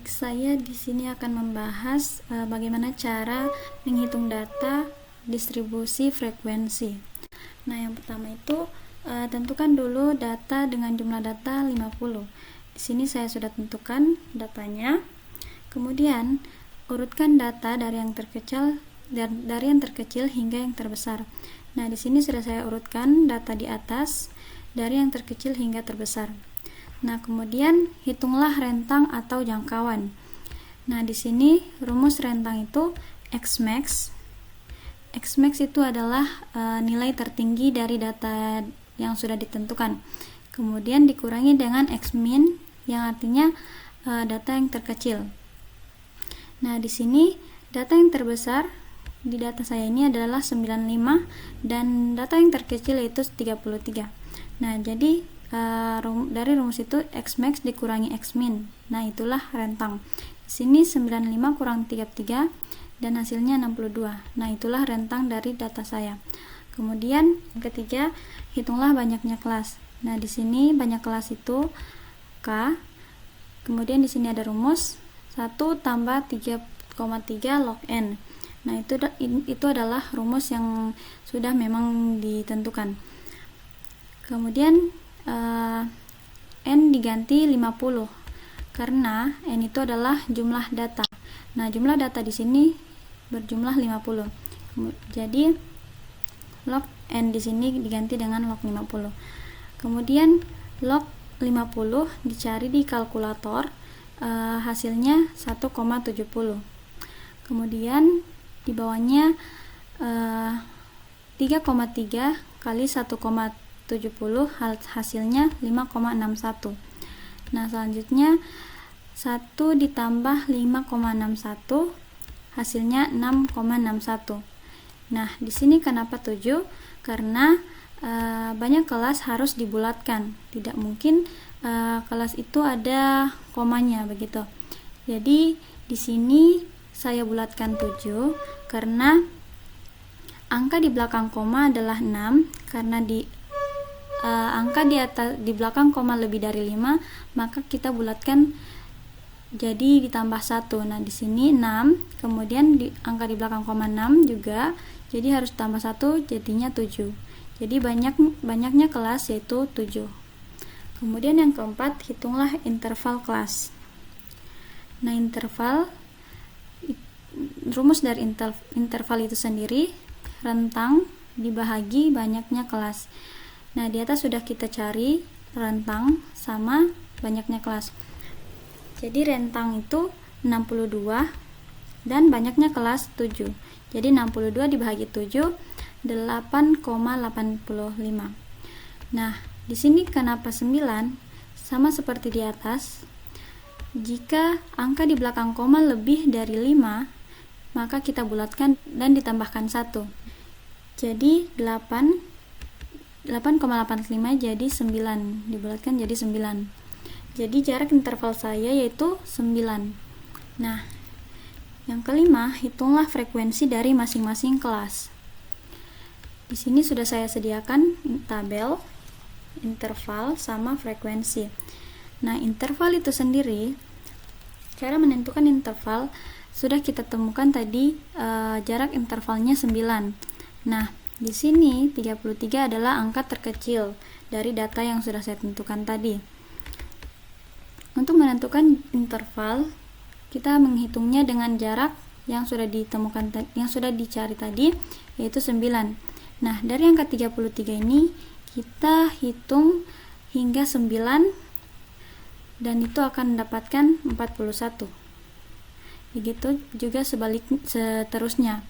Baik, saya di sini akan membahas bagaimana cara menghitung data distribusi frekuensi. Nah, yang pertama itu tentukan dulu data dengan jumlah data 50. Di sini saya sudah tentukan datanya. Kemudian urutkan data dari yang terkecil hingga yang terbesar. Nah, di sini sudah saya urutkan data di atas dari yang terkecil hingga terbesar. Nah, kemudian hitunglah rentang atau jangkauan. Nah, di sini rumus rentang itu Xmax. Xmax itu adalah nilai tertinggi dari data yang sudah ditentukan. Kemudian dikurangi dengan Xmin yang artinya data yang terkecil. Nah, di sini data yang terbesar di data saya ini adalah 95 dan data yang terkecil yaitu 33. Nah, jadi dari rumus itu Xmax dikurangi Xmin. Nah, itulah rentang. Di sini 95 kurang 33 dan hasilnya 62. Nah, itulah rentang dari data saya. Kemudian yang ketiga, hitunglah banyaknya kelas. Nah, di sini banyak kelas itu K. Kemudian di sini ada rumus 1 tambah 3,3 log N. Nah, itu adalah rumus yang sudah memang ditentukan. Kemudian N diganti 50 karena N itu adalah jumlah data. Nah, jumlah data di sini berjumlah 50. Jadi log N di sini diganti dengan log 50. Kemudian log 50 dicari di kalkulator, hasilnya 1,70. Kemudian di bawahnya 3,3 kali 1,70 hasilnya 5,61. Nah, selanjutnya 1 ditambah 5,61 hasilnya 6,61. Nah, di sini kenapa 7? Karena banyak kelas harus dibulatkan. Tidak mungkin kelas itu ada komanya begitu. Jadi di sini saya bulatkan 7 karena angka di belakang koma adalah 6, karena angka di belakang koma lebih dari 5, maka kita bulatkan jadi ditambah 1. Nah, di sini 6, kemudian angka di belakang koma 6 juga, jadi harus tambah 1 jadinya 7. Jadi banyaknya kelas yaitu 7. Kemudian yang keempat, hitunglah interval kelas. Nah, rumus dari interval itu sendiri rentang dibahagi banyaknya kelas. Nah, di atas sudah kita cari rentang sama banyaknya kelas. Jadi rentang itu 62 dan banyaknya kelas 7. Jadi 62 dibagi 7 8,85. Nah, di sini kenapa 9? Sama seperti di atas. Jika angka di belakang koma lebih dari 5, maka kita bulatkan dan ditambahkan 1. Jadi 8,85 jadi 9, dibulatkan jadi 9. Jadi jarak interval saya yaitu 9. Nah, yang kelima, hitunglah frekuensi dari masing-masing kelas. Di sini sudah saya sediakan tabel interval sama frekuensi. Nah, interval itu sendiri, cara menentukan interval sudah kita temukan tadi, jarak intervalnya 9. Nah, di sini 33 adalah angka terkecil dari data yang sudah saya tentukan tadi. Untuk menentukan interval, kita menghitungnya dengan jarak yang sudah dicari tadi, yaitu 9. Nah, dari angka 33 ini kita hitung hingga 9 dan itu akan mendapatkan 41. Begitu juga seterusnya.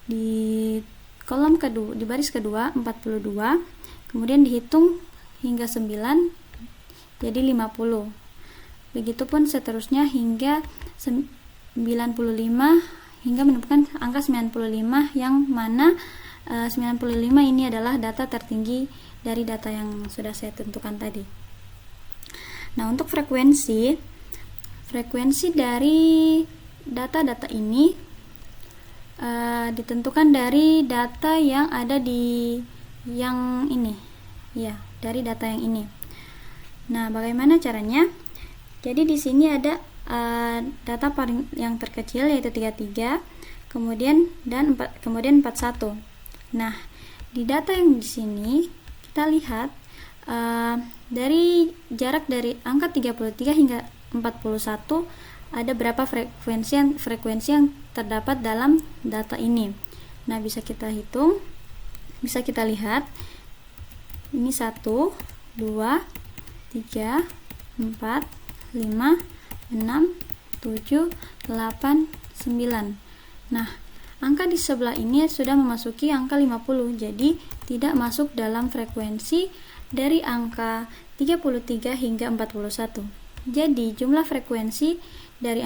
Di kolom kedua, di baris kedua 42, kemudian dihitung hingga 9 jadi 50. Begitupun seterusnya hingga 95 hingga menemukan angka 95, yang mana 95 ini adalah data tertinggi dari data yang sudah saya tentukan tadi. Nah, untuk frekuensi dari data-data ini ditentukan dari data yang ada di yang ini, dari data yang ini. Nah, bagaimana caranya? Jadi di sini ada data paling yang terkecil yaitu 33, kemudian 41. Nah, di data yang di sini kita lihat dari jarak dari angka 33 hingga 41 ada berapa frekuensi yang terdapat dalam data ini. Nah, bisa kita hitung, bisa kita lihat. Ini 1, 2, 3, 4, 5, 6, 7, 8, 9. Nah, angka di sebelah ini sudah memasuki angka 50, jadi tidak masuk dalam frekuensi dari angka 33 hingga 41. Jadi, jumlah frekuensi dari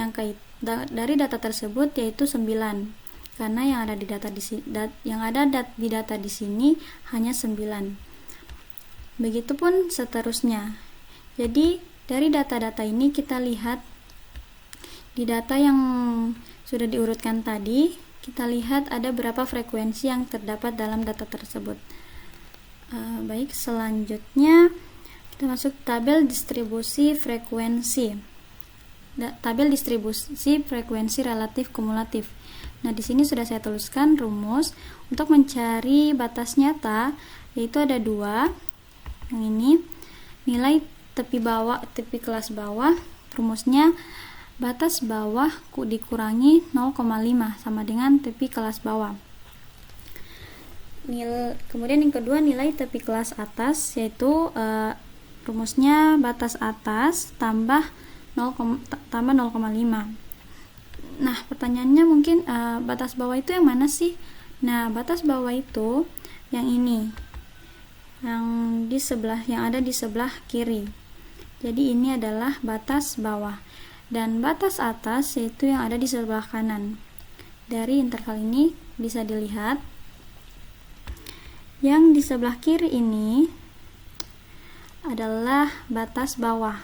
dari data tersebut yaitu 9. Karena yang ada di data di sini hanya 9. Begitupun seterusnya. Jadi, dari data-data ini kita lihat di data yang sudah diurutkan tadi, kita lihat ada berapa frekuensi yang terdapat dalam data tersebut. Baik, selanjutnya kita masuk tabel distribusi frekuensi. Tabel distribusi frekuensi relatif kumulatif. Nah, di sini sudah saya tuliskan rumus untuk mencari batas nyata, yaitu ada 2. Yang ini nilai tepi kelas bawah, rumusnya batas bawah dikurangi 0,5 sama dengan tepi kelas bawah. Kemudian yang kedua nilai tepi kelas atas, yaitu rumusnya batas atas tambah 0,5. Nah, pertanyaannya mungkin batas bawah itu yang mana sih? Nah, batas bawah itu yang ini, yang ada di sebelah kiri. Jadi ini adalah batas bawah, dan batas atas yaitu yang ada di sebelah kanan. Dari interval ini bisa dilihat yang di sebelah kiri ini adalah batas bawah,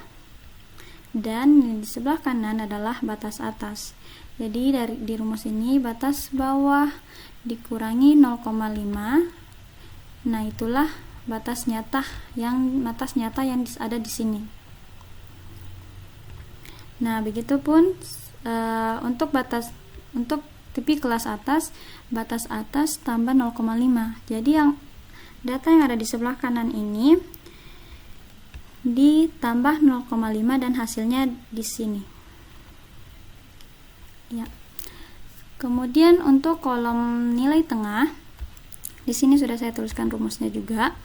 dan yang di sebelah kanan adalah batas atas. Jadi di rumus ini batas bawah dikurangi 0,5. Nah, itulah batas nyata yang ada di sini. Nah, begitupun untuk tepi kelas atas, batas atas tambah 0,5. Jadi yang data yang ada di sebelah kanan ini ditambah 0,5 dan hasilnya di sini. Ya. Kemudian untuk kolom nilai tengah, di sini sudah saya tuliskan rumusnya juga.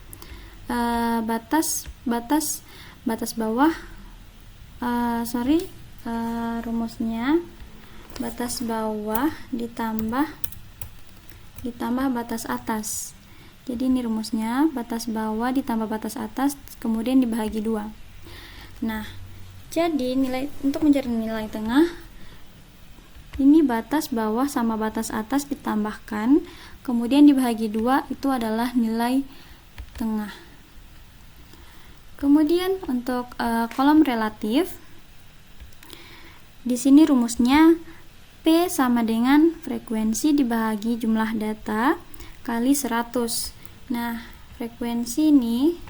Batas bawah, rumusnya batas bawah ditambah batas atas. Jadi ini rumusnya batas bawah ditambah batas atas, kemudian dibagi 2. Nah, jadi untuk mencari nilai tengah, ini batas bawah sama batas atas ditambahkan, kemudian dibagi 2, itu adalah nilai tengah. Kemudian untuk kolom relatif, di sini rumusnya P sama dengan frekuensi dibagi jumlah data kali 100. Nah, frekuensi ini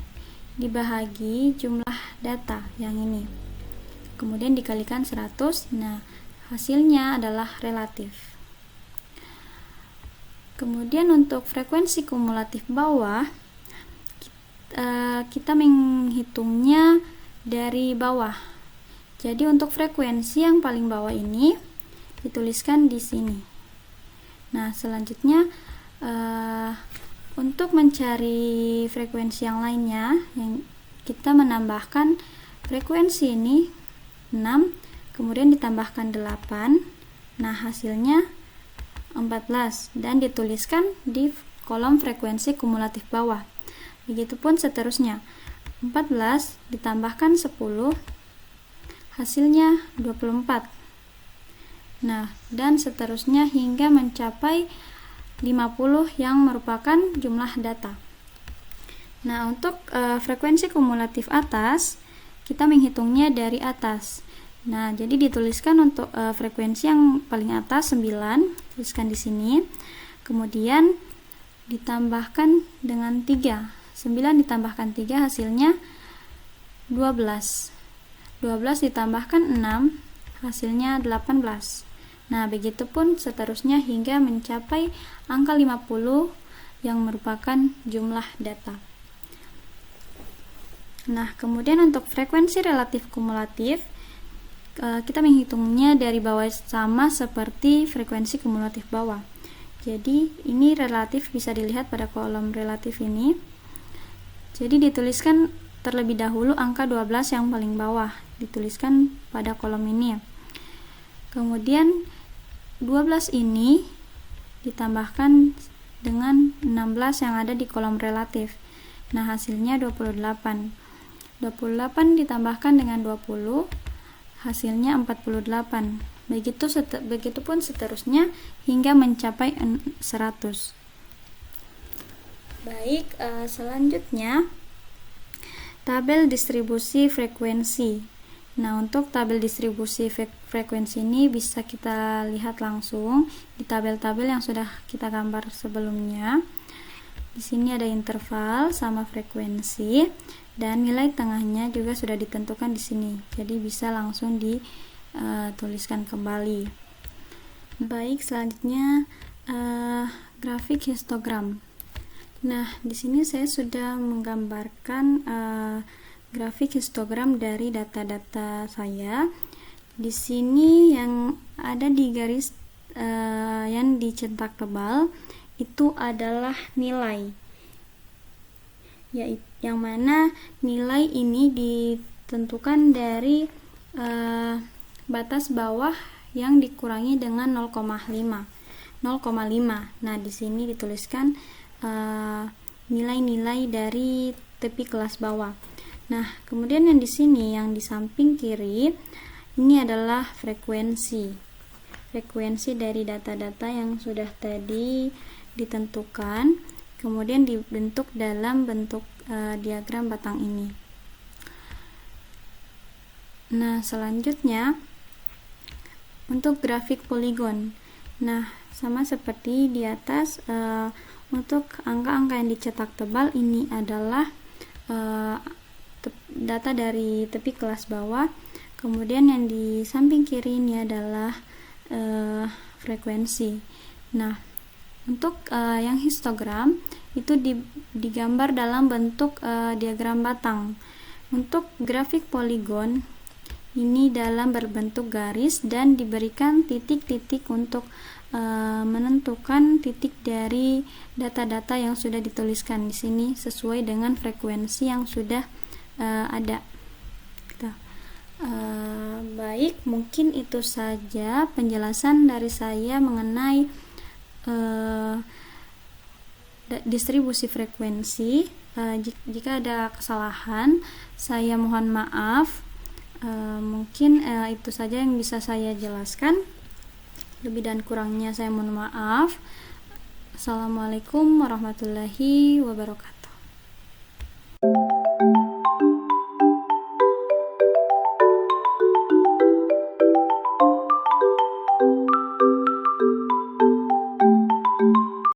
dibagi jumlah data yang ini, kemudian dikalikan 100. Nah, hasilnya adalah relatif. Kemudian untuk frekuensi kumulatif bawah, kita menghitungnya dari bawah. Jadi untuk frekuensi yang paling bawah ini dituliskan di sini. Nah, selanjutnya untuk mencari frekuensi yang lainnya, yang kita menambahkan frekuensi ini 6, kemudian ditambahkan 8. Nah, hasilnya 14 dan dituliskan di kolom frekuensi kumulatif bawah. Begitupun seterusnya. 14 ditambahkan 10, hasilnya 24. Nah, dan seterusnya hingga mencapai 50 yang merupakan jumlah data. Nah, untuk frekuensi kumulatif atas, kita menghitungnya dari atas. Nah, jadi dituliskan untuk frekuensi yang paling atas 9, tuliskan di sini. Kemudian ditambahkan dengan 3. 9 ditambahkan 3 hasilnya 12. 12 ditambahkan 6 hasilnya 18. Nah, begitupun seterusnya hingga mencapai angka 50 yang merupakan jumlah data. Nah, kemudian untuk frekuensi relatif kumulatif, kita menghitungnya dari bawah sama seperti frekuensi kumulatif bawah. Jadi, ini relatif bisa dilihat pada kolom relatif ini. Jadi, dituliskan terlebih dahulu angka 12 yang paling bawah, dituliskan pada kolom ini. Kemudian 12 ini ditambahkan dengan 16 yang ada di kolom relatif. Nah, hasilnya 28. 28 ditambahkan dengan 20, hasilnya 48. Begitupun seterusnya hingga mencapai 100. Baik, selanjutnya tabel distribusi frekuensi. Nah, untuk tabel distribusi frekuensi ini bisa kita lihat langsung di tabel-tabel yang sudah kita gambar sebelumnya. Di sini ada interval sama frekuensi dan nilai tengahnya juga sudah ditentukan di sini. Jadi bisa langsung dituliskan kembali. Baik, selanjutnya grafik histogram. Nah, di sini saya sudah menggambarkan grafik histogram dari data-data saya. Di sini yang ada di garis yang dicetak tebal itu adalah nilai, yang mana nilai ini ditentukan dari batas bawah yang dikurangi dengan 0,5. Nah, di sini dituliskan nilai-nilai dari tepi kelas bawah. Nah, kemudian yang di sini, yang di samping kiri, ini adalah frekuensi dari data-data yang sudah tadi ditentukan, kemudian dibentuk dalam bentuk diagram batang ini. Nah, selanjutnya untuk grafik poligon. Nah, sama seperti di atas, untuk angka-angka yang dicetak tebal ini adalah data dari tepi kelas bawah. Kemudian yang di samping kiri ini adalah frekuensi. Nah, untuk yang histogram itu digambar dalam bentuk diagram batang. Untuk grafik poligon ini dalam berbentuk garis dan diberikan titik-titik untuk menentukan titik dari data-data yang sudah dituliskan di sini sesuai dengan frekuensi yang sudah ada. Baik, mungkin itu saja penjelasan dari saya mengenai distribusi frekuensi. Jika ada kesalahan, saya mohon maaf. Mungkin itu saja yang bisa saya jelaskan. Lebih dan kurangnya saya mohon maaf. Assalamualaikum warahmatullahi wabarakatuh.